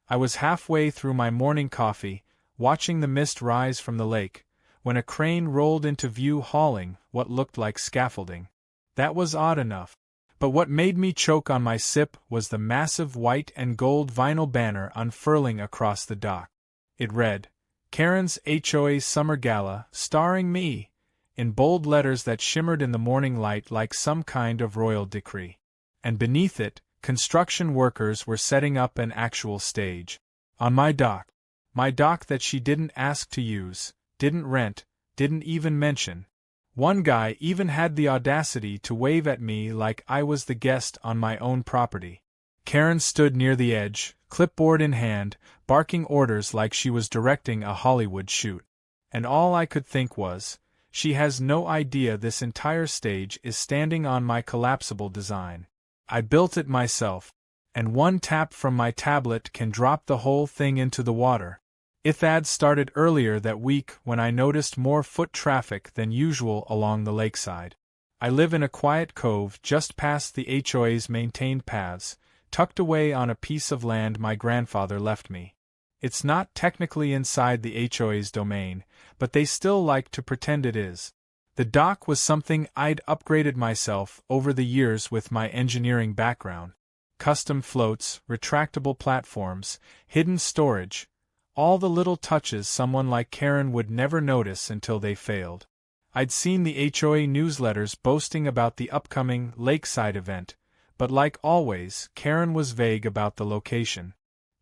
I was halfway through my morning coffee, watching the mist rise from the lake, when a crane rolled into view hauling what looked like scaffolding. That was odd enough. But what made me choke on my sip was the massive white and gold vinyl banner unfurling across the dock. It read, "Karen's HOA Summer Gala, starring me," in bold letters that shimmered in the morning light like some kind of royal decree. And beneath it, construction workers were setting up an actual stage. On my dock. My dock that she didn't ask to use, didn't rent, didn't even mention. One guy even had the audacity to wave at me like I was the guest on my own property. Karen stood near the edge, clipboard in hand, barking orders like she was directing a Hollywood shoot. And all I could think was, she has no idea this entire stage is standing on my collapsible design. I built it myself, and one tap from my tablet can drop the whole thing into the water. Ithad started earlier that week when I noticed more foot traffic than usual along the lakeside. I live in a quiet cove just past the HOA's maintained paths, tucked away on a piece of land my grandfather left me. It's not technically inside the HOA's domain, but they still like to pretend it is. The dock was something I'd upgraded myself over the years with my engineering background. Custom floats, retractable platforms, hidden storage, all the little touches someone like Karen would never notice until they failed. I'd seen the HOA newsletters boasting about the upcoming lakeside event, but like always, Karen was vague about the location.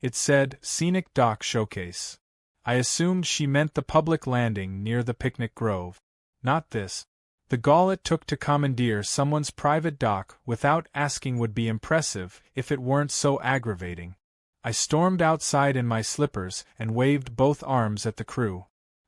It said, Scenic Dock Showcase. I assumed she meant the public landing near the picnic grove. Not this. The gall it took to commandeer someone's private dock without asking would be impressive if it weren't so aggravating. I stormed outside in my slippers and waved both arms at the crew.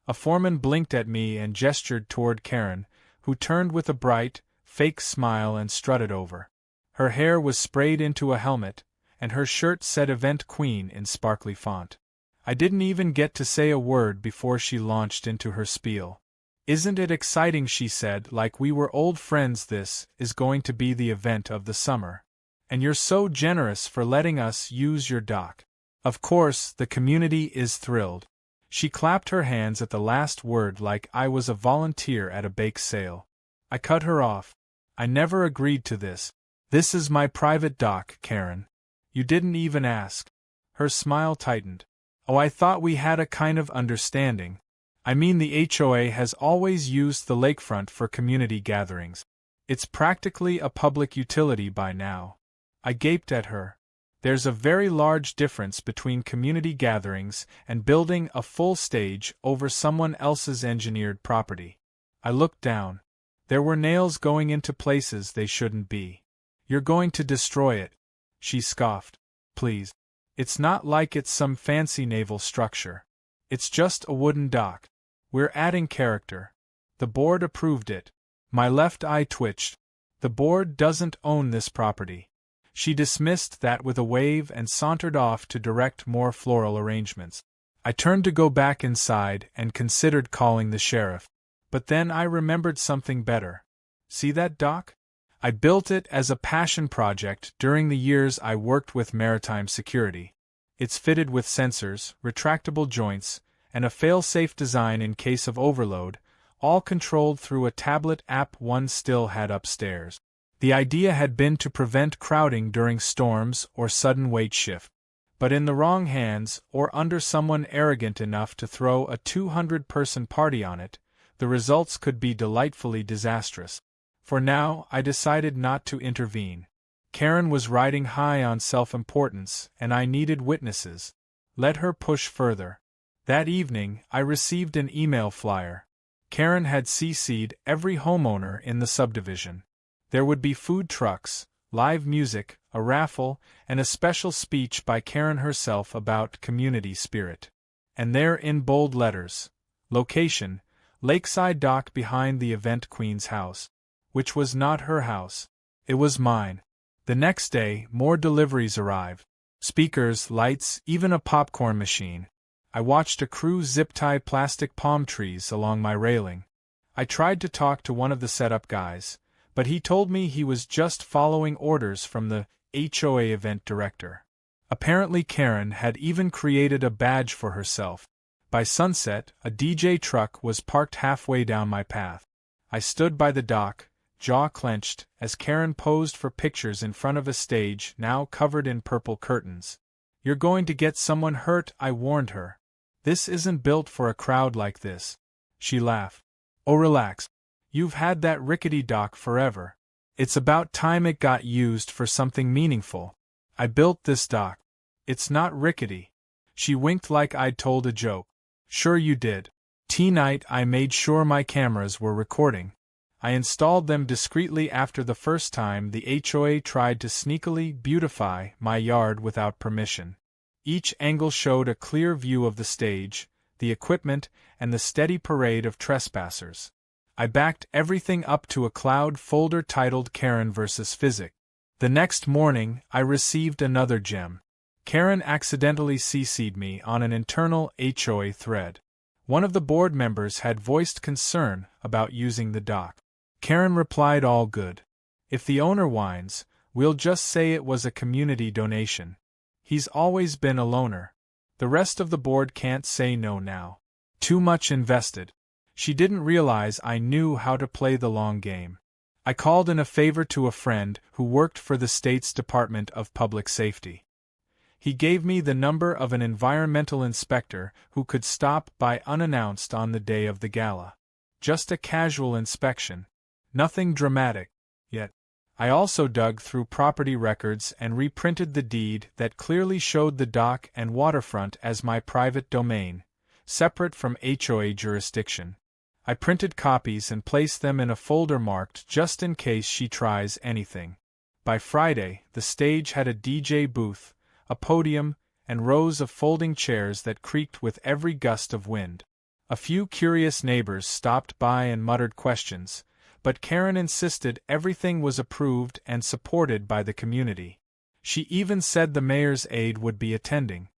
A foreman blinked at me and gestured toward Karen, who turned with a bright, fake smile and strutted over. Her hair was sprayed into a helmet, and her shirt said Event Queen in sparkly font. I didn't even get to say a word before she launched into her spiel. "Isn't it exciting?" she said, like we were old friends. "This is going to be the event of the summer. And you're so generous for letting us use your dock. Of course, the community is thrilled." She clapped her hands at the last word like I was a volunteer at a bake sale. I cut her off. "I never agreed to this. This is my private dock, Karen. You didn't even ask." Her smile tightened. "Oh, I thought we had a kind of understanding. I mean, the HOA has always used the lakefront for community gatherings. It's practically a public utility by now." I gaped at her. There's a very large difference between community gatherings and building a full stage over someone else's engineered property. I looked down. There were nails going into places they shouldn't be. "You're going to destroy it," she scoffed. "Please. It's not like it's some fancy naval structure. It's just a wooden dock. We're adding character. The board approved it." My left eye twitched. "The board doesn't own this property." She dismissed that with a wave and sauntered off to direct more floral arrangements. I turned to go back inside and considered calling the sheriff. But then I remembered something better. See that dock? I built it as a passion project during the years I worked with maritime security. It's fitted with sensors, retractable joints, and a fail-safe design in case of overload, all controlled through a tablet app one still had upstairs. The idea had been to prevent crowding during storms or sudden weight shift. But in the wrong hands, or under someone arrogant enough to throw a 200-person party on it, the results could be delightfully disastrous. For now, I decided not to intervene. Karen was riding high on self-importance, and I needed witnesses. Let her push further. That evening, I received an email flyer. Karen had CC'd every homeowner in the subdivision. There would be food trucks, live music, a raffle, and a special speech by Karen herself about community spirit. And there in bold letters, location, lakeside dock behind the Event Queen's house. Which was not her house. It was mine. The next day, more deliveries arrived. Speakers, lights, even a popcorn machine. I watched a crew zip-tie plastic palm trees along my railing. I tried to talk to one of the setup guys, but he told me he was just following orders from the HOA event director. Apparently Karen had even created a badge for herself. By sunset, a DJ truck was parked halfway down my path. I stood by the dock, jaw clenched, as Karen posed for pictures in front of a stage now covered in purple curtains. "You're going to get someone hurt," I warned her. "This isn't built for a crowd like this." She laughed. "Oh, relax. You've had that rickety dock forever. It's about time it got used for something meaningful. I built this dock. It's not rickety." She winked like I'd told a joke. "Sure you did." Tonight I made sure my cameras were recording. I installed them discreetly after the first time the HOA tried to sneakily beautify my yard without permission. Each angle showed a clear view of the stage, the equipment, and the steady parade of trespassers. I backed everything up to a cloud folder titled Karen vs. Physics. The next morning, I received another gem. Karen accidentally CC'd me on an internal HOA thread. One of the board members had voiced concern about using the dock. Karen replied, "All good. If the owner whines, we'll just say it was a community donation. He's always been a loner. The rest of the board can't say no now. Too much invested." She didn't realize I knew how to play the long game. I called in a favor to a friend who worked for the state's Department of Public Safety. He gave me the number of an environmental inspector who could stop by unannounced on the day of the gala. Just a casual inspection. Nothing dramatic, yet. I also dug through property records and reprinted the deed that clearly showed the dock and waterfront as my private domain, separate from HOA jurisdiction. I printed copies and placed them in a folder marked just in case she tries anything. By Friday, the stage had a DJ booth, a podium, and rows of folding chairs that creaked with every gust of wind. A few curious neighbors stopped by and muttered questions, but Karen insisted everything was approved and supported by the community. She even said the mayor's aide would be attending.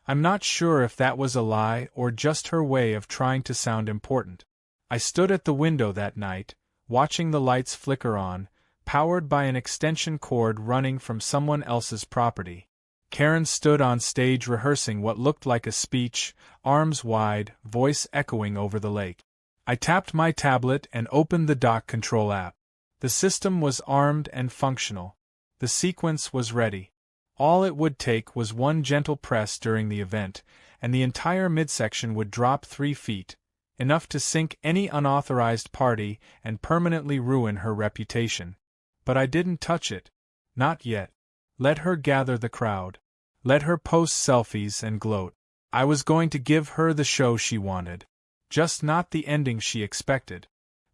I'm not sure if that was a lie or just her way of trying to sound important. I stood at the window that night, watching the lights flicker on, powered by an extension cord running from someone else's property. Karen stood on stage rehearsing what looked like a speech, arms wide, voice echoing over the lake. I tapped my tablet and opened the dock control app. The system was armed and functional. The sequence was ready. All it would take was one gentle press during the event, and the entire midsection would drop 3 feet, enough to sink any unauthorized party and permanently ruin her reputation. But I didn't touch it. Not yet. Let her gather the crowd. Let her post selfies and gloat. I was going to give her the show she wanted. Just not the ending she expected.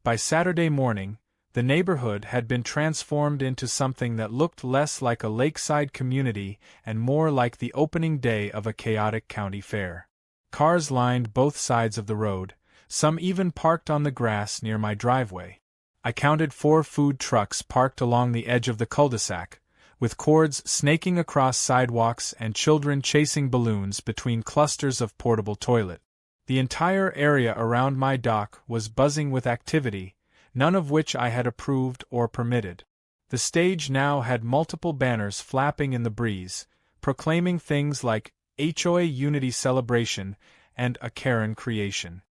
By Saturday morning, the neighborhood had been transformed into something that looked less like a lakeside community and more like the opening day of a chaotic county fair. Cars lined both sides of the road, some even parked on the grass near my driveway. I counted 4 food trucks parked along the edge of the cul-de-sac, with cords snaking across sidewalks and children chasing balloons between clusters of portable toilet. The entire area around my dock was buzzing with activity, none of which I had approved or permitted. The stage now had multiple banners flapping in the breeze, proclaiming things like HOA Unity Celebration and a Karen Creation.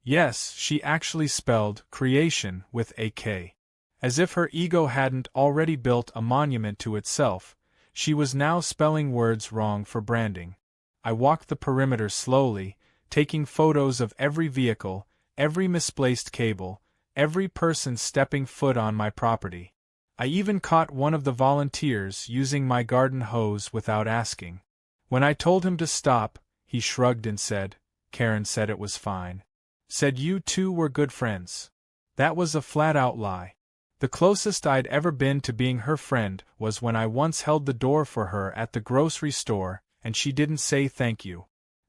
Yes, she actually spelled creation with a K. As if her ego hadn't already built a monument to itself, she was now spelling words wrong for branding. I walked the perimeter slowly, taking photos of every vehicle, every misplaced cable, every person stepping foot on my property. I even caught one of the volunteers using my garden hose without asking. When I told him to stop, he shrugged and said, "Karen said it was fine. Said you two were good friends." That was a flat-out lie. The closest I'd ever been to being her friend was when I once held the door for her at the grocery store, and she didn't say thank you.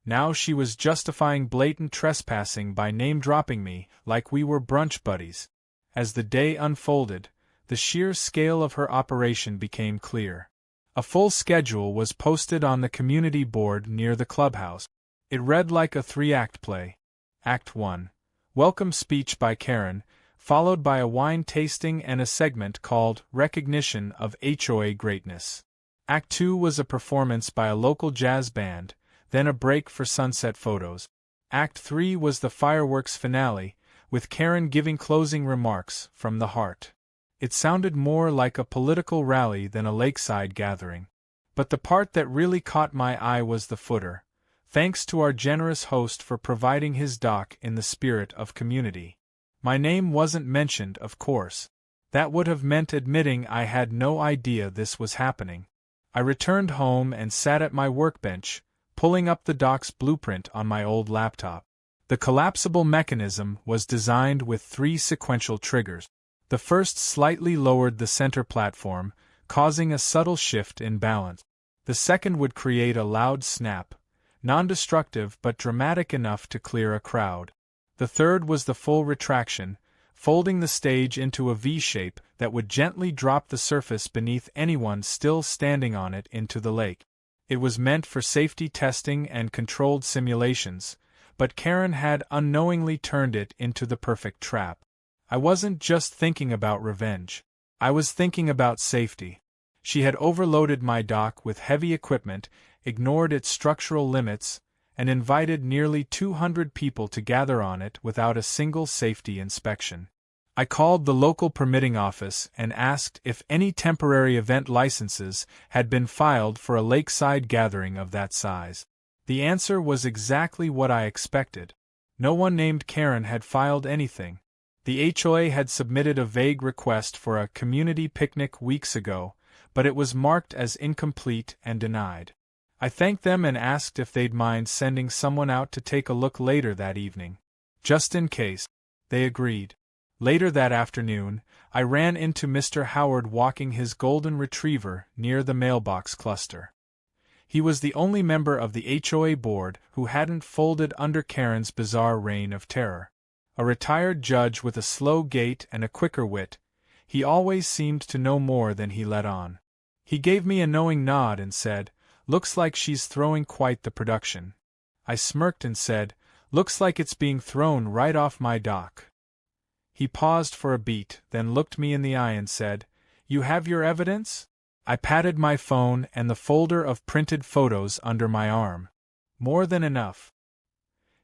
Now she was justifying blatant trespassing by name-dropping me like we were brunch buddies. As the day unfolded, the sheer scale of her operation became clear. A full schedule was posted on the community board near the clubhouse. It read like a 3-act play. Act 1. Welcome speech by Karen, followed by a wine tasting and a segment called Recognition of HOA Greatness. Act 2 was a performance by a local jazz band, then a break for sunset photos. Act 3 was the fireworks finale, with Karen giving closing remarks from the heart. It sounded more like a political rally than a lakeside gathering. But the part that really caught my eye was the footer. Thanks to our generous host for providing his doc in the spirit of community. My name wasn't mentioned, of course. That would have meant admitting I had no idea this was happening. I returned home and sat at my workbench, pulling up the doc's blueprint on my old laptop. The collapsible mechanism was designed with 3 sequential triggers. The first slightly lowered the center platform, causing a subtle shift in balance. The second would create a loud snap, non-destructive but dramatic enough to clear a crowd. The third was the full retraction, folding the stage into a V-shape that would gently drop the surface beneath anyone still standing on it into the lake. It was meant for safety testing and controlled simulations, but Karen had unknowingly turned it into the perfect trap. I wasn't just thinking about revenge. I was thinking about safety. She had overloaded my dock with heavy equipment, ignored its structural limits, and invited nearly 200 people to gather on it without a single safety inspection. I called the local permitting office and asked if any temporary event licenses had been filed for a lakeside gathering of that size. The answer was exactly what I expected. No one named Karen had filed anything. The HOA had submitted a vague request for a community picnic weeks ago, but it was marked as incomplete and denied. I thanked them and asked if they'd mind sending someone out to take a look later that evening. Just in case. They agreed. Later that afternoon, I ran into Mr. Howard walking his golden retriever near the mailbox cluster. He was the only member of the HOA board who hadn't folded under Karen's bizarre reign of terror. A retired judge with a slow gait and a quicker wit, he always seemed to know more than he let on. He gave me a knowing nod and said, "Looks like she's throwing quite the production." I smirked and said, "Looks like it's being thrown right off my dock." He paused for a beat, then looked me in the eye and said, "You have your evidence?" I patted my phone and the folder of printed photos under my arm. "More than enough."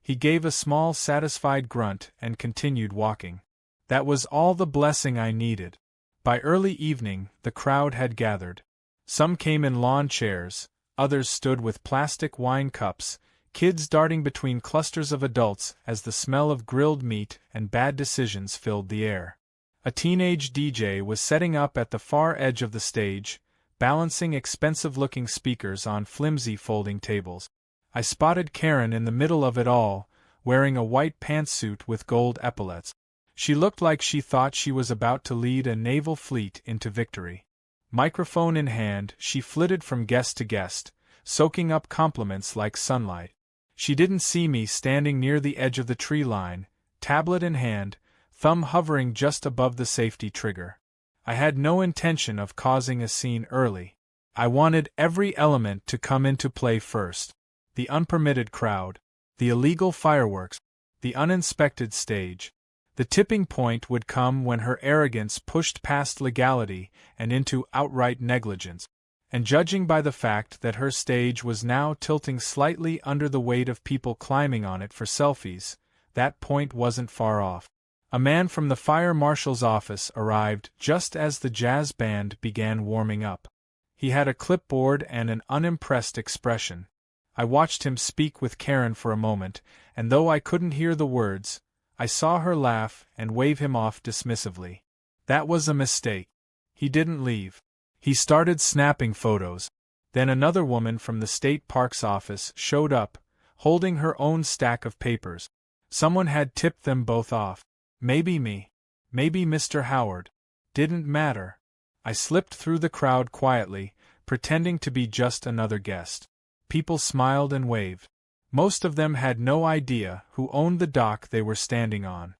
He gave a small satisfied grunt and continued walking. That was all the blessing I needed. By early evening, the crowd had gathered. Some came in lawn chairs, others stood with plastic wine cups, kids darting between clusters of adults as the smell of grilled meat and bad decisions filled the air. A teenage DJ was setting up at the far edge of the stage, balancing expensive-looking speakers on flimsy folding tables. I spotted Karen in the middle of it all, wearing a white pantsuit with gold epaulets. She looked like she thought she was about to lead a naval fleet into victory. Microphone in hand, she flitted from guest to guest, soaking up compliments like sunlight. She didn't see me standing near the edge of the tree line, tablet in hand, thumb hovering just above the safety trigger. I had no intention of causing a scene early. I wanted every element to come into play first. The unpermitted crowd, the illegal fireworks, the uninspected stage. The tipping point would come when her arrogance pushed past legality and into outright negligence. And judging by the fact that her stage was now tilting slightly under the weight of people climbing on it for selfies, that point wasn't far off. A man from the fire marshal's office arrived just as the jazz band began warming up. He had a clipboard and an unimpressed expression. I watched him speak with Karen for a moment, and though I couldn't hear the words, I saw her laugh and wave him off dismissively. That was a mistake. He didn't leave. He started snapping photos. Then another woman from the state parks office showed up, holding her own stack of papers. Someone had tipped them both off. Maybe me. Maybe Mr. Howard. Didn't matter. I slipped through the crowd quietly, pretending to be just another guest. People smiled and waved. Most of them had no idea who owned the dock they were standing on.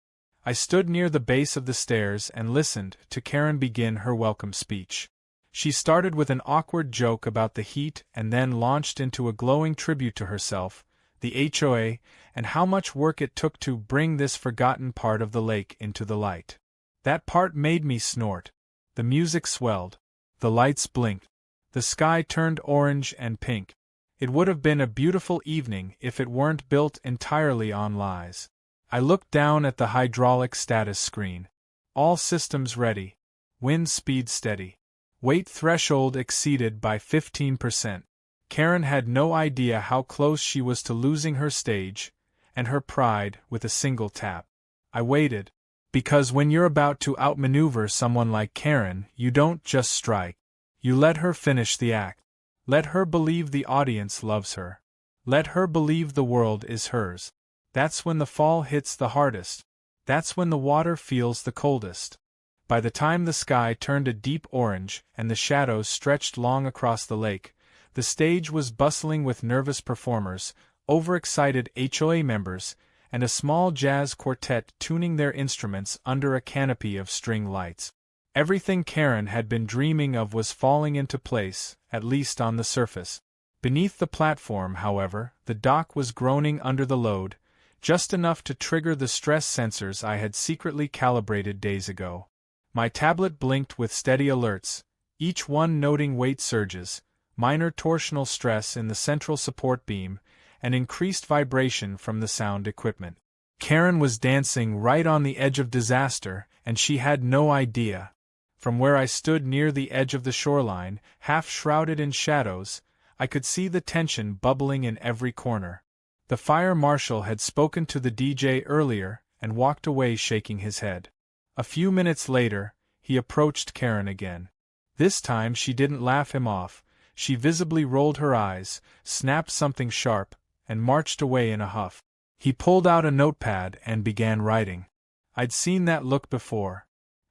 I stood near the base of the stairs and listened to Karen begin her welcome speech. She started with an awkward joke about the heat and then launched into a glowing tribute to herself, the HOA, and how much work it took to bring this forgotten part of the lake into the light. That part made me snort. The music swelled. The lights blinked. The sky turned orange and pink. It would have been a beautiful evening if it weren't built entirely on lies. I looked down at the hydraulic status screen. All systems ready. Wind speed steady. Weight threshold exceeded by 15%. Karen had no idea how close she was to losing her stage and her pride with a single tap. I waited. Because when you're about to outmaneuver someone like Karen, you don't just strike. You let her finish the act. Let her believe the audience loves her. Let her believe the world is hers. That's when the fall hits the hardest. That's when the water feels the coldest. By the time the sky turned a deep orange and the shadows stretched long across the lake, the stage was bustling with nervous performers, overexcited HOA members, and a small jazz quartet tuning their instruments under a canopy of string lights. Everything Karen had been dreaming of was falling into place, at least on the surface. Beneath the platform, however, the dock was groaning under the load, just enough to trigger the stress sensors I had secretly calibrated days ago. My tablet blinked with steady alerts, each one noting weight surges, minor torsional stress in the central support beam, and increased vibration from the sound equipment. Karen was dancing right on the edge of disaster, and she had no idea. From where I stood near the edge of the shoreline, half shrouded in shadows, I could see the tension bubbling in every corner. The fire marshal had spoken to the DJ earlier and walked away shaking his head. A few minutes later, he approached Karen again. This time she didn't laugh him off. She visibly rolled her eyes, snapped something sharp, and marched away in a huff. He pulled out a notepad and began writing. I'd seen that look before.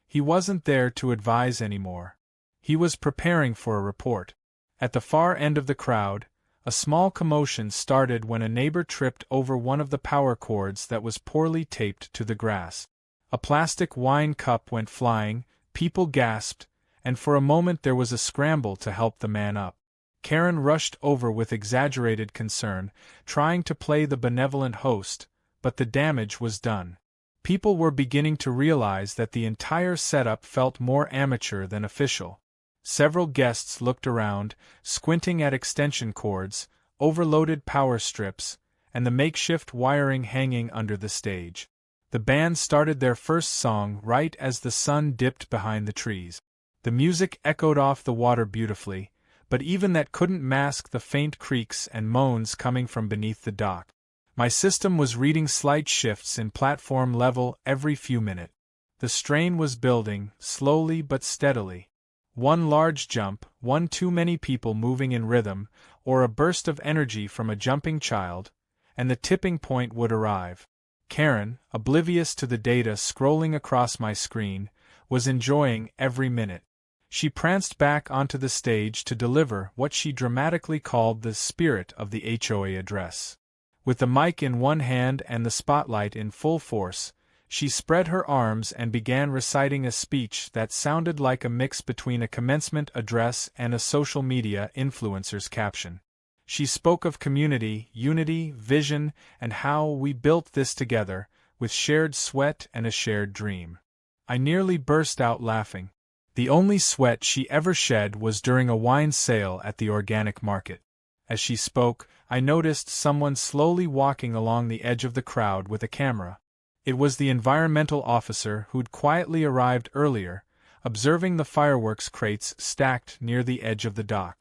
He wasn't there to advise anymore. He was preparing for a report. At the far end of the crowd, a small commotion started when a neighbor tripped over one of the power cords that was poorly taped to the grass. A plastic wine cup went flying, people gasped, and for a moment there was a scramble to help the man up. Karen rushed over with exaggerated concern, trying to play the benevolent host, but the damage was done. People were beginning to realize that the entire setup felt more amateur than official. Several guests looked around, squinting at extension cords, overloaded power strips, and the makeshift wiring hanging under the stage. The band started their first song right as the sun dipped behind the trees. The music echoed off the water beautifully, but even that couldn't mask the faint creaks and moans coming from beneath the dock. My system was reading slight shifts in platform level every few minutes. The strain was building, slowly but steadily. One large jump, one too many people moving in rhythm, or a burst of energy from a jumping child, and the tipping point would arrive. Karen, oblivious to the data scrolling across my screen, was enjoying every minute. She pranced back onto the stage to deliver what she dramatically called the spirit of the HOA address. With the mic in one hand and the spotlight in full force, she spread her arms and began reciting a speech that sounded like a mix between a commencement address and a social media influencer's caption. She spoke of community, unity, vision, and how we built this together, with shared sweat and a shared dream. I nearly burst out laughing. The only sweat she ever shed was during a wine sale at the organic market. As she spoke, I noticed someone slowly walking along the edge of the crowd with a camera. It was the environmental officer who'd quietly arrived earlier, observing the fireworks crates stacked near the edge of the dock.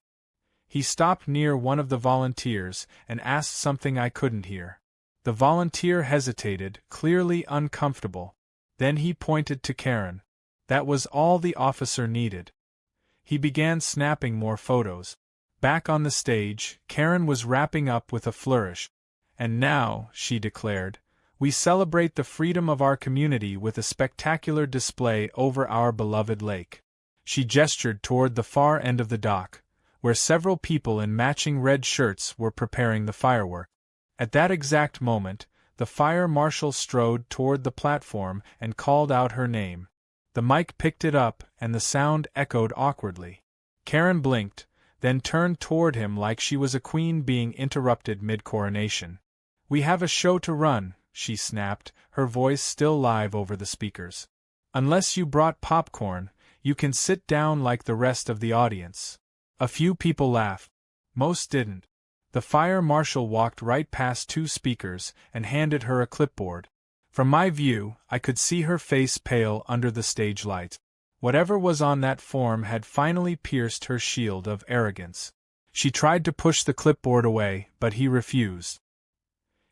He stopped near one of the volunteers and asked something I couldn't hear. The volunteer hesitated, clearly uncomfortable. Then he pointed to Karen. That was all the officer needed. He began snapping more photos. Back on the stage, Karen was wrapping up with a flourish. And now, she declared, we celebrate the freedom of our community with a spectacular display over our beloved lake. She gestured toward the far end of the dock, where several people in matching red shirts were preparing the firework. At that exact moment, the fire marshal strode toward the platform and called out her name. The mic picked it up and the sound echoed awkwardly. Karen blinked, then turned toward him like she was a queen being interrupted mid-coronation. We have a show to run, she snapped, her voice still live over the speakers. Unless you brought popcorn, you can sit down like the rest of the audience. A few people laughed. Most didn't. The fire marshal walked right past two speakers and handed her a clipboard. From my view, I could see her face pale under the stage lights. Whatever was on that form had finally pierced her shield of arrogance. She tried to push the clipboard away, but he refused.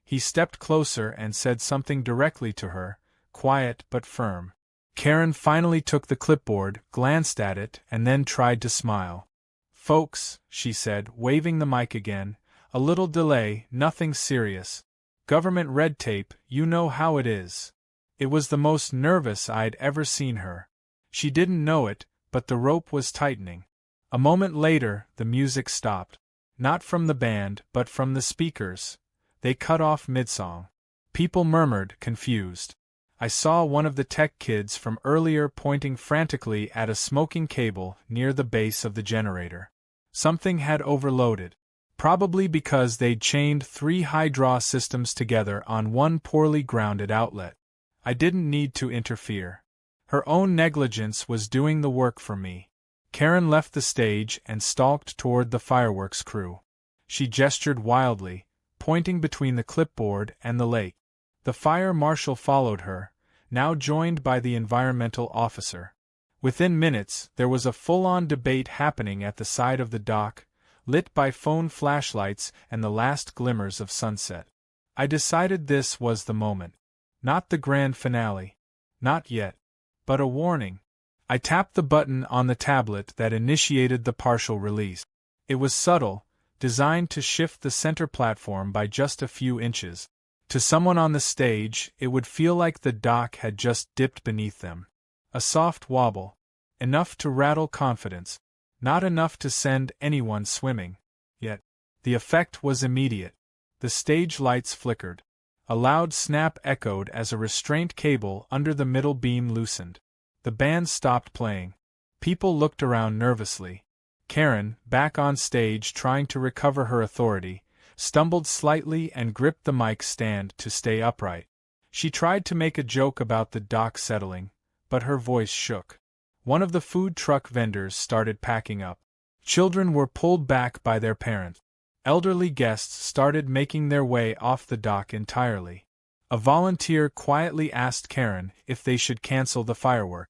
He stepped closer and said something directly to her, quiet but firm. Karen finally took the clipboard, glanced at it, and then tried to smile. "Folks," she said, waving the mic again, "a little delay, nothing serious. Government red tape, you know how it is." It was the most nervous I'd ever seen her. She didn't know it, but the rope was tightening. A moment later, the music stopped. Not from the band, but from the speakers. They cut off mid-song. People murmured, confused. I saw one of the tech kids from earlier pointing frantically at a smoking cable near the base of the generator. Something had overloaded. Probably because they'd chained 3 high-draw systems together on one poorly grounded outlet. I didn't need to interfere. Her own negligence was doing the work for me. Karen left the stage and stalked toward the fireworks crew. She gestured wildly, pointing between the clipboard and the lake. The fire marshal followed her, now joined by the environmental officer. Within minutes, there was a full-on debate happening at the side of the dock, lit by phone flashlights and the last glimmers of sunset. I decided this was the moment. Not the grand finale. Not yet. But a warning. I tapped the button on the tablet that initiated the partial release. It was subtle, designed to shift the center platform by just a few inches. To someone on the stage, it would feel like the dock had just dipped beneath them. A soft wobble. Enough to rattle confidence. Not enough to send anyone swimming. Yet, the effect was immediate. The stage lights flickered. A loud snap echoed as a restraint cable under the middle beam loosened. The band stopped playing. People looked around nervously. Karen, back on stage trying to recover her authority, stumbled slightly and gripped the mic stand to stay upright. She tried to make a joke about the dock settling, but her voice shook. One of the food truck vendors started packing up. Children were pulled back by their parents. Elderly guests started making their way off the dock entirely. A volunteer quietly asked Karen if they should cancel the firework.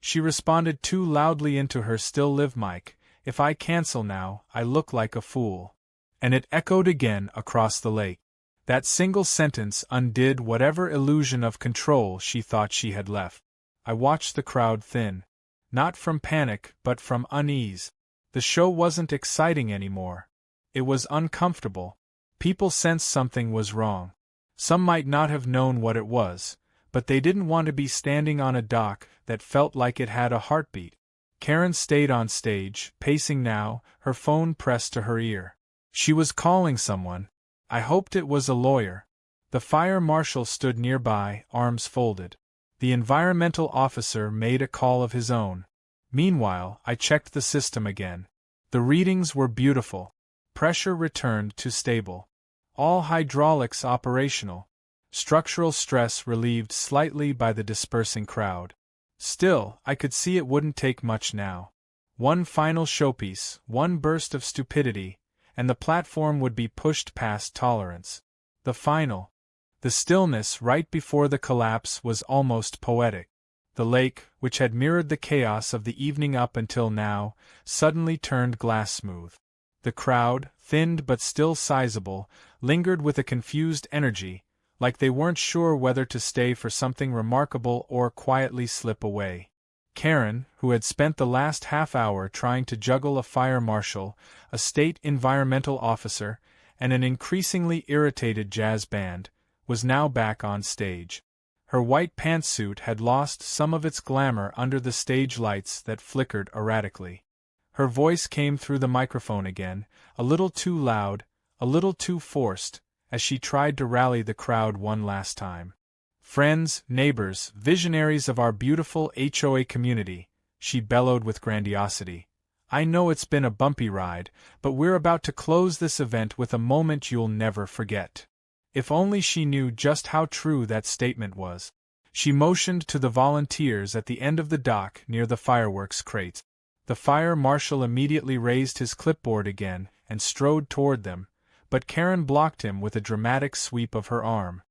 She responded too loudly into her still live mic, "If I cancel now, I look like a fool." And it echoed again across the lake. That single sentence undid whatever illusion of control she thought she had left. I watched the crowd thin. Not from panic, but from unease. The show wasn't exciting anymore. It was uncomfortable. People sensed something was wrong. Some might not have known what it was, but they didn't want to be standing on a dock that felt like it had a heartbeat. Karen stayed on stage, pacing now, her phone pressed to her ear. She was calling someone. I hoped it was a lawyer. The fire marshal stood nearby, arms folded. The environmental officer made a call of his own. Meanwhile, I checked the system again. The readings were beautiful. Pressure returned to stable. All hydraulics operational. Structural stress relieved slightly by the dispersing crowd. Still, I could see it wouldn't take much now. One final showpiece, one burst of stupidity, and the platform would be pushed past tolerance. The final. The stillness right before the collapse was almost poetic. The lake, which had mirrored the chaos of the evening up until now, suddenly turned glass smooth. The crowd, thinned but still sizable, lingered with a confused energy, like they weren't sure whether to stay for something remarkable or quietly slip away. Karen, who had spent the last half hour trying to juggle a fire marshal, a state environmental officer, and an increasingly irritated jazz band, was now back on stage. Her white pantsuit had lost some of its glamour under the stage lights that flickered erratically. Her voice came through the microphone again, a little too loud, a little too forced, as she tried to rally the crowd one last time. "Friends, neighbors, visionaries of our beautiful HOA community," she bellowed with grandiosity. "I know it's been a bumpy ride, but we're about to close this event with a moment you'll never forget." If only she knew just how true that statement was. She motioned to the volunteers at the end of the dock near the fireworks crates. The fire marshal immediately raised his clipboard again and strode toward them, but Karen blocked him with a dramatic sweep of her arm.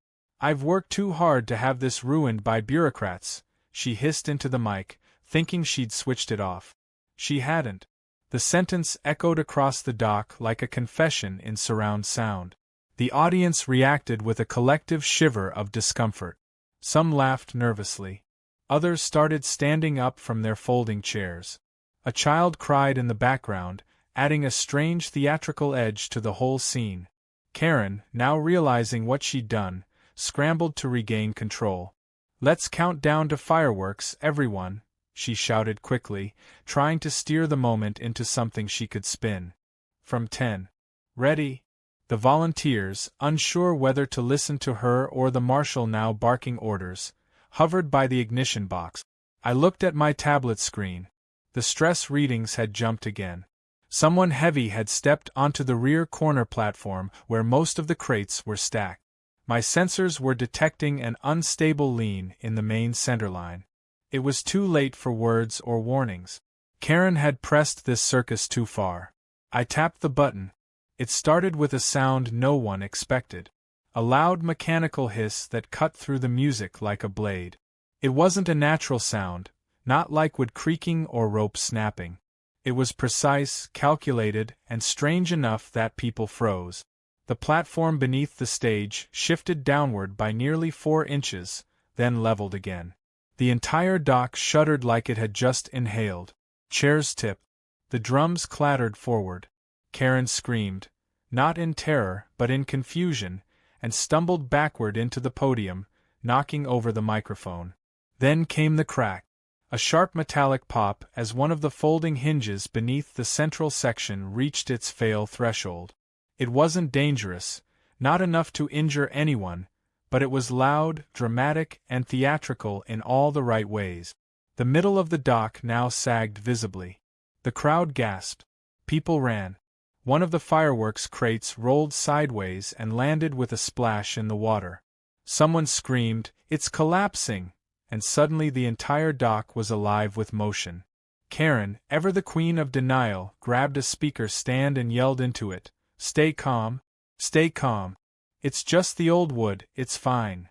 "I've worked too hard to have this ruined by bureaucrats," she hissed into the mic, thinking she'd switched it off. She hadn't. The sentence echoed across the dock like a confession in surround sound. The audience reacted with a collective shiver of discomfort. Some laughed nervously. Others started standing up from their folding chairs. A child cried in the background, adding a strange theatrical edge to the whole scene. Karen, now realizing what she'd done, scrambled to regain control. "Let's count down to fireworks, everyone," she shouted quickly, trying to steer the moment into something she could spin. "From 10. Ready?" The volunteers, unsure whether to listen to her or the marshal now barking orders, hovered by the ignition box. I looked at my tablet screen. The stress readings had jumped again. Someone heavy had stepped onto the rear corner platform where most of the crates were stacked. My sensors were detecting an unstable lean in the main centerline. It was too late for words or warnings. Karen had pressed this circus too far. I tapped the button. It started with a sound no one expected. A loud mechanical hiss that cut through the music like a blade. It wasn't a natural sound, not like wood creaking or rope snapping. It was precise, calculated, and strange enough that people froze. The platform beneath the stage shifted downward by nearly 4 inches, then leveled again. The entire dock shuddered like it had just inhaled. Chairs tipped. The drums clattered forward. Karen screamed, not in terror but in confusion, and stumbled backward into the podium, knocking over the microphone. Then came the crack. A sharp metallic pop as one of the folding hinges beneath the central section reached its fail threshold. It wasn't dangerous, not enough to injure anyone, but it was loud, dramatic, and theatrical in all the right ways. The middle of the dock now sagged visibly. The crowd gasped. People ran. One of the fireworks crates rolled sideways and landed with a splash in the water. Someone screamed, "It's collapsing!" And suddenly the entire dock was alive with motion. Karen, ever the queen of denial, grabbed a speaker stand and yelled into it, "Stay calm, stay calm. It's just the old wood, it's fine."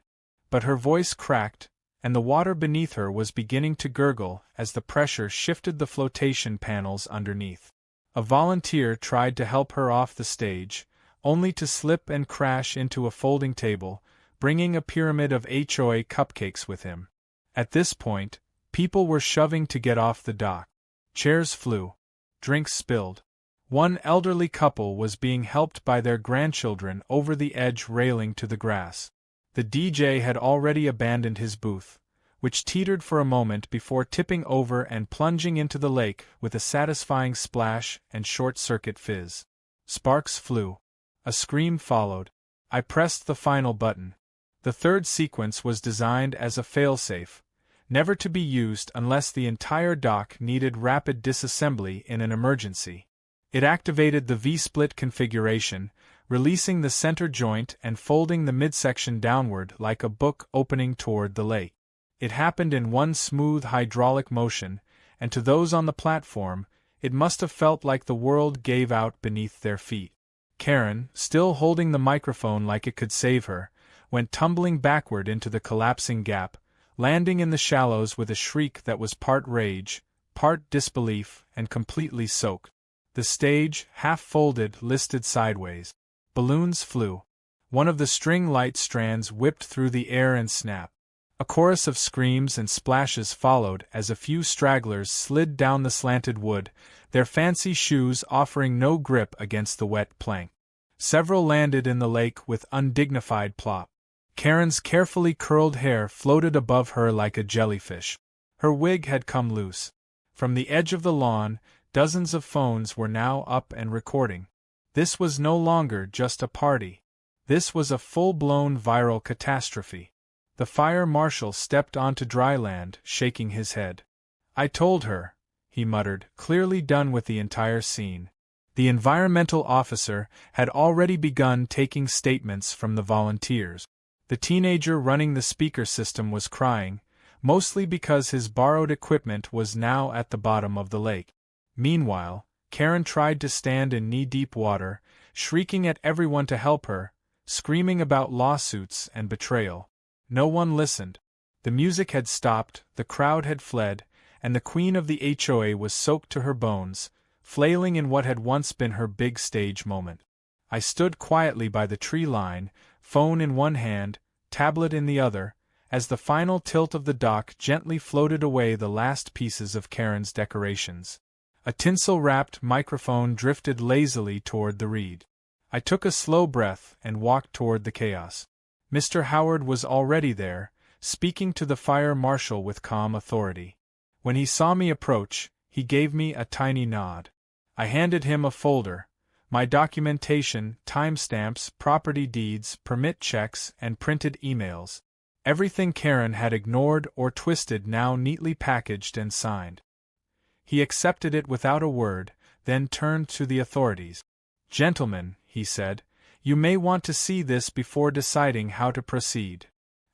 But her voice cracked, and the water beneath her was beginning to gurgle as the pressure shifted the flotation panels underneath. A volunteer tried to help her off the stage, only to slip and crash into a folding table, bringing a pyramid of HOA cupcakes with him. At this point, people were shoving to get off the dock. Chairs flew. Drinks spilled. One elderly couple was being helped by their grandchildren over the edge railing to the grass. The DJ had already abandoned his booth, which teetered for a moment before tipping over and plunging into the lake with a satisfying splash and short-circuit fizz. Sparks flew. A scream followed. I pressed the final button. The third sequence was designed as a failsafe, never to be used unless the entire dock needed rapid disassembly in an emergency. It activated the V-split configuration, releasing the center joint and folding the midsection downward like a book opening toward the lake. It happened in one smooth hydraulic motion, and to those on the platform, it must have felt like the world gave out beneath their feet. Karen, still holding the microphone like it could save her, went tumbling backward into the collapsing gap, landing in the shallows with a shriek that was part rage, part disbelief, and completely soaked. The stage, half-folded, listed sideways. Balloons flew. One of the string light strands whipped through the air and snapped. A chorus of screams and splashes followed as a few stragglers slid down the slanted wood, their fancy shoes offering no grip against the wet plank. Several landed in the lake with undignified plop. Karen's carefully curled hair floated above her like a jellyfish. Her wig had come loose. From the edge of the lawn, dozens of phones were now up and recording. This was no longer just a party. This was a full-blown viral catastrophe. The fire marshal stepped onto dry land, shaking his head. "I told her," he muttered, clearly done with the entire scene. The environmental officer had already begun taking statements from the volunteers. The teenager running the speaker system was crying, mostly because his borrowed equipment was now at the bottom of the lake. Meanwhile, Karen tried to stand in knee-deep water, shrieking at everyone to help her, screaming about lawsuits and betrayal. No one listened. The music had stopped, the crowd had fled, and the queen of the HOA was soaked to her bones, flailing in what had once been her big stage moment. I stood quietly by the tree line, phone in one hand, tablet in the other, as the final tilt of the dock gently floated away the last pieces of Karen's decorations. A tinsel-wrapped microphone drifted lazily toward the reed. I took a slow breath and walked toward the chaos. Mr. Howard was already there, speaking to the fire marshal with calm authority. When he saw me approach, he gave me a tiny nod. I handed him a folder. My documentation, timestamps, property deeds, permit checks, and printed emails. Everything Karen had ignored or twisted now neatly packaged and signed. He accepted it without a word, then turned to the authorities. "Gentlemen," he said, "you may want to see this before deciding how to proceed."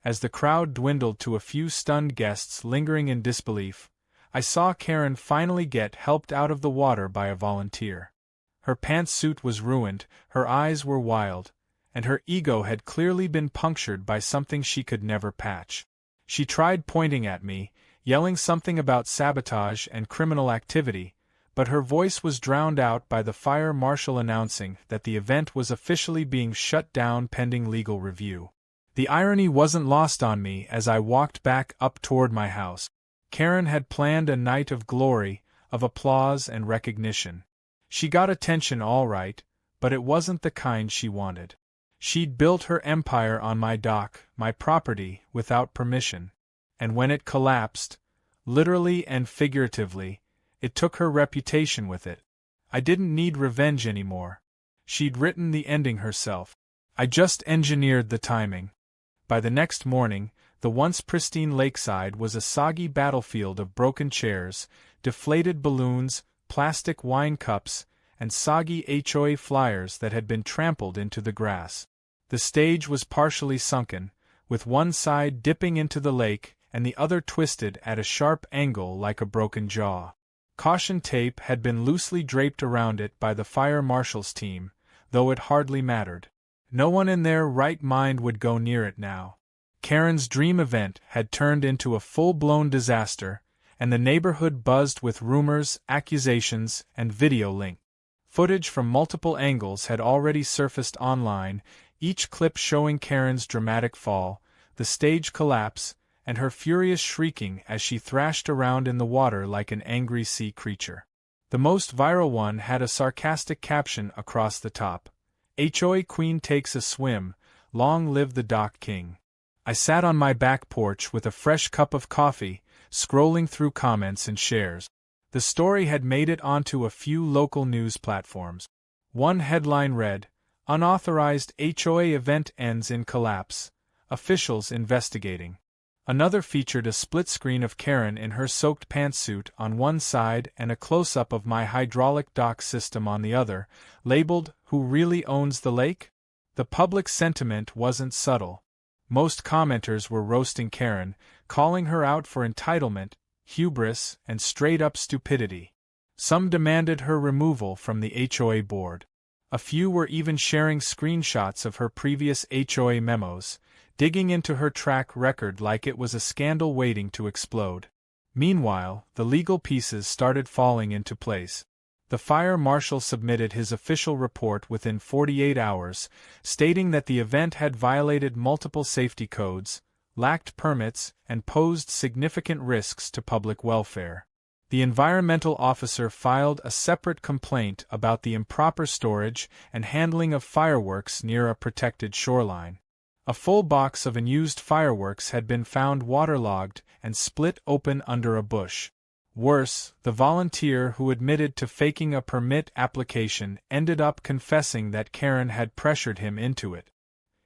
As the crowd dwindled to a few stunned guests lingering in disbelief, I saw Karen finally get helped out of the water by a volunteer. Her pantsuit was ruined, her eyes were wild, and her ego had clearly been punctured by something she could never patch. She tried pointing at me, yelling something about sabotage and criminal activity, but her voice was drowned out by the fire marshal announcing that the event was officially being shut down pending legal review. The irony wasn't lost on me as I walked back up toward my house. Karen had planned a night of glory, of applause and recognition. She got attention all right, but it wasn't the kind she wanted. She'd built her empire on my dock, my property, without permission. And when it collapsed, literally and figuratively, it took her reputation with it. I didn't need revenge anymore. She'd written the ending herself. I just engineered the timing. By the next morning, the once pristine lakeside was a soggy battlefield of broken chairs, deflated balloons, plastic wine cups, and soggy HOA flyers that had been trampled into the grass. The stage was partially sunken, with one side dipping into the lake and the other twisted at a sharp angle like a broken jaw. Caution tape had been loosely draped around it by the fire marshal's team, though it hardly mattered. No one in their right mind would go near it now. Karen's dream event had turned into a full-blown disaster, and the neighborhood buzzed with rumors, accusations, and video links. Footage from multiple angles had already surfaced online, each clip showing Karen's dramatic fall, the stage collapse, and her furious shrieking as she thrashed around in the water like an angry sea creature. The most viral one had a sarcastic caption across the top: "HOA Queen takes a swim, long live the Dock King." I sat on my back porch with a fresh cup of coffee, scrolling through comments and shares. The story had made it onto a few local news platforms. One headline read, "Unauthorized HOA event ends in collapse. Officials investigating." Another featured a split screen of Karen in her soaked pantsuit on one side and a close-up of my hydraulic dock system on the other, labeled, "Who really owns the lake?" The public sentiment wasn't subtle. Most commenters were roasting Karen, calling her out for entitlement, hubris, and straight-up stupidity. Some demanded her removal from the HOA board. A few were even sharing screenshots of her previous HOA memos, digging into her track record like it was a scandal waiting to explode. Meanwhile, the legal pieces started falling into place. The fire marshal submitted his official report within 48 hours, stating that the event had violated multiple safety codes, lacked permits, and posed significant risks to public welfare. The environmental officer filed a separate complaint about the improper storage and handling of fireworks near a protected shoreline. A full box of unused fireworks had been found waterlogged and split open under a bush. Worse, the volunteer who admitted to faking a permit application ended up confessing that Karen had pressured him into it.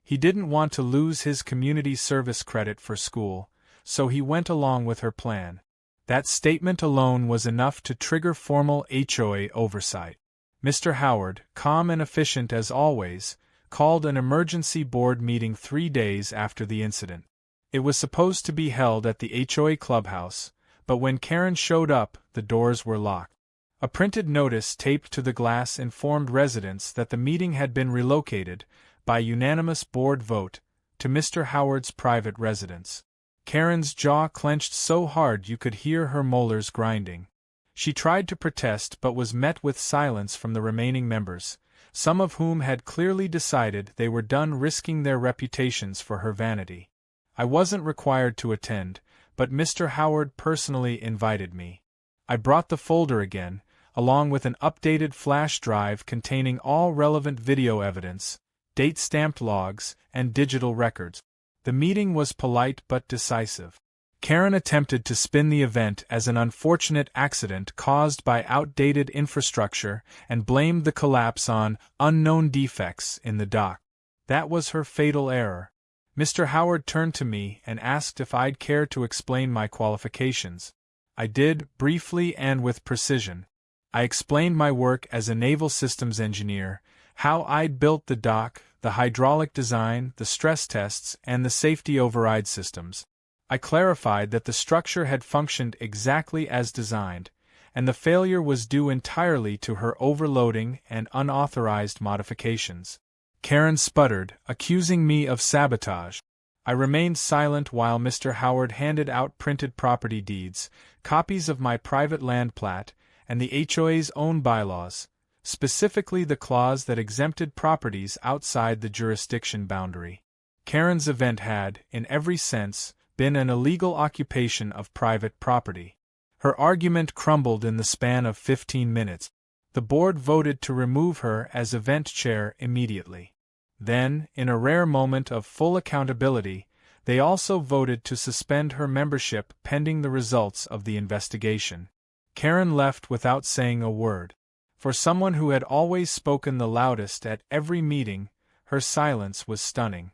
He didn't want to lose his community service credit for school, so he went along with her plan. That statement alone was enough to trigger formal HOA oversight. Mr. Howard, calm and efficient as always, called an emergency board meeting 3 days after the incident. It was supposed to be held at the HOA clubhouse, but when Karen showed up, the doors were locked. A printed notice taped to the glass informed residents that the meeting had been relocated, by unanimous board vote, to Mr. Howard's private residence. Karen's jaw clenched so hard you could hear her molars grinding. She tried to protest but was met with silence from the remaining members, some of whom had clearly decided they were done risking their reputations for her vanity. I wasn't required to attend, but Mr. Howard personally invited me. I brought the folder again, along with an updated flash drive containing all relevant video evidence, date-stamped logs, and digital records. The meeting was polite but decisive. Karen attempted to spin the event as an unfortunate accident caused by outdated infrastructure and blamed the collapse on unknown defects in the dock. That was her fatal error. Mr. Howard turned to me and asked if I'd care to explain my qualifications. I did, briefly and with precision. I explained my work as a naval systems engineer, how I'd built the dock, the hydraulic design, the stress tests, and the safety override systems. I clarified that the structure had functioned exactly as designed, and the failure was due entirely to her overloading and unauthorized modifications. Karen sputtered, accusing me of sabotage. I remained silent while Mr. Howard handed out printed property deeds, copies of my private land plat, and the HOA's own bylaws, specifically the clause that exempted properties outside the jurisdiction boundary. Karen's event had, in every sense, been an illegal occupation of private property. Her argument crumbled in the span of 15 minutes. The board voted to remove her as event chair immediately. Then, in a rare moment of full accountability, they also voted to suspend her membership pending the results of the investigation. Karen left without saying a word. For someone who had always spoken the loudest at every meeting, her silence was stunning.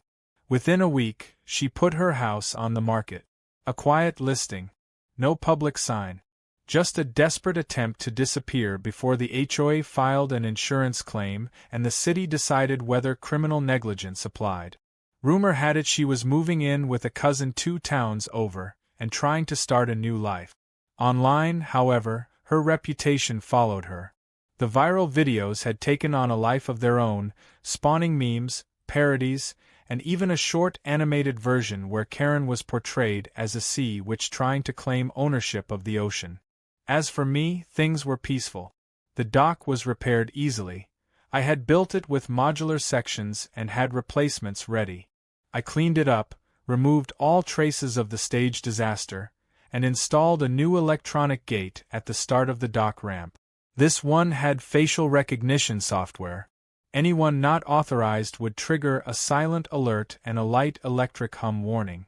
Within a week, she put her house on the market. A quiet listing. No public sign. Just a desperate attempt to disappear before the HOA filed an insurance claim and the city decided whether criminal negligence applied. Rumor had it she was moving in with a cousin 2 towns over and trying to start a new life. Online, however, her reputation followed her. The viral videos had taken on a life of their own, spawning memes, parodies, and even a short animated version where Karen was portrayed as a sea witch trying to claim ownership of the ocean. As for me, things were peaceful. The dock was repaired easily. I had built it with modular sections and had replacements ready. I cleaned it up, removed all traces of the stage disaster, and installed a new electronic gate at the start of the dock ramp. This one had facial recognition software. Anyone not authorized would trigger a silent alert and a light electric hum warning.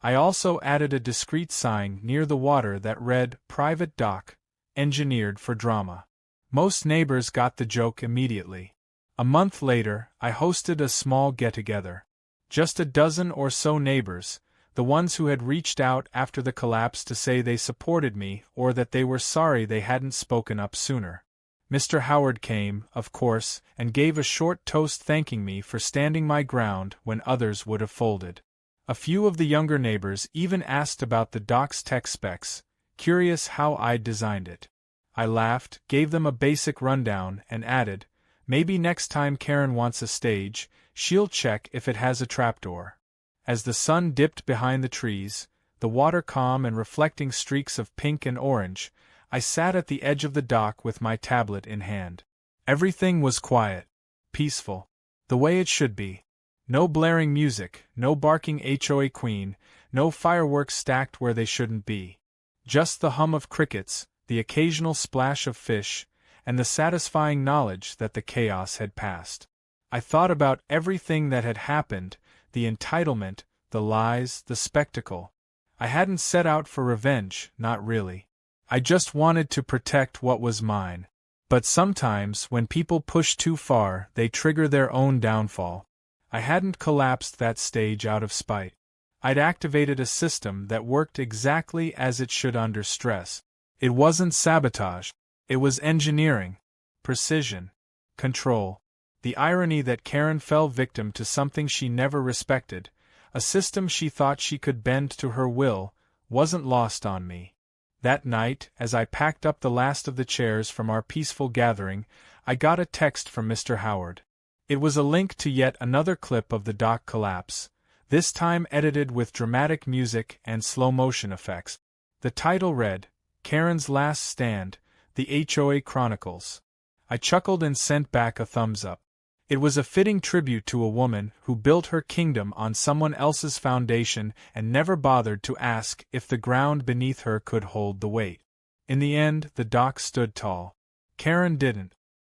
I also added a discreet sign near the water that read, "Private Dock, Engineered for Drama." Most neighbors got the joke immediately. A month later, I hosted a small get-together. Just a dozen or so neighbors, the ones who had reached out after the collapse to say they supported me or that they were sorry they hadn't spoken up sooner. Mr. Howard came, of course, and gave a short toast thanking me for standing my ground when others would have folded. A few of the younger neighbors even asked about the dock's tech specs, curious how I'd designed it. I laughed, gave them a basic rundown, and added, maybe next time Karen wants a stage, she'll check if it has a trapdoor. As the sun dipped behind the trees, the water calm and reflecting streaks of pink and orange, I sat at the edge of the dock with my tablet in hand. Everything was quiet, peaceful, the way it should be. No blaring music, no barking HOA queen, no fireworks stacked where they shouldn't be. Just the hum of crickets, the occasional splash of fish, and the satisfying knowledge that the chaos had passed. I thought about everything that had happened, the entitlement, the lies, the spectacle. I hadn't set out for revenge, not really. I just wanted to protect what was mine. But sometimes, when people push too far, they trigger their own downfall. I hadn't collapsed that stage out of spite. I'd activated a system that worked exactly as it should under stress. It wasn't sabotage. It was engineering. Precision. Control. The irony that Karen fell victim to something she never respected, a system she thought she could bend to her will, wasn't lost on me. That night, as I packed up the last of the chairs from our peaceful gathering, I got a text from Mr. Howard. It was a link to yet another clip of the dock collapse, this time edited with dramatic music and slow-motion effects. The title read, Karen's Last Stand, The HOA Chronicles. I chuckled and sent back a thumbs up. It was a fitting tribute to a woman who built her kingdom on someone else's foundation and never bothered to ask if the ground beneath her could hold the weight. In the end, the dock stood tall. Karen didn't.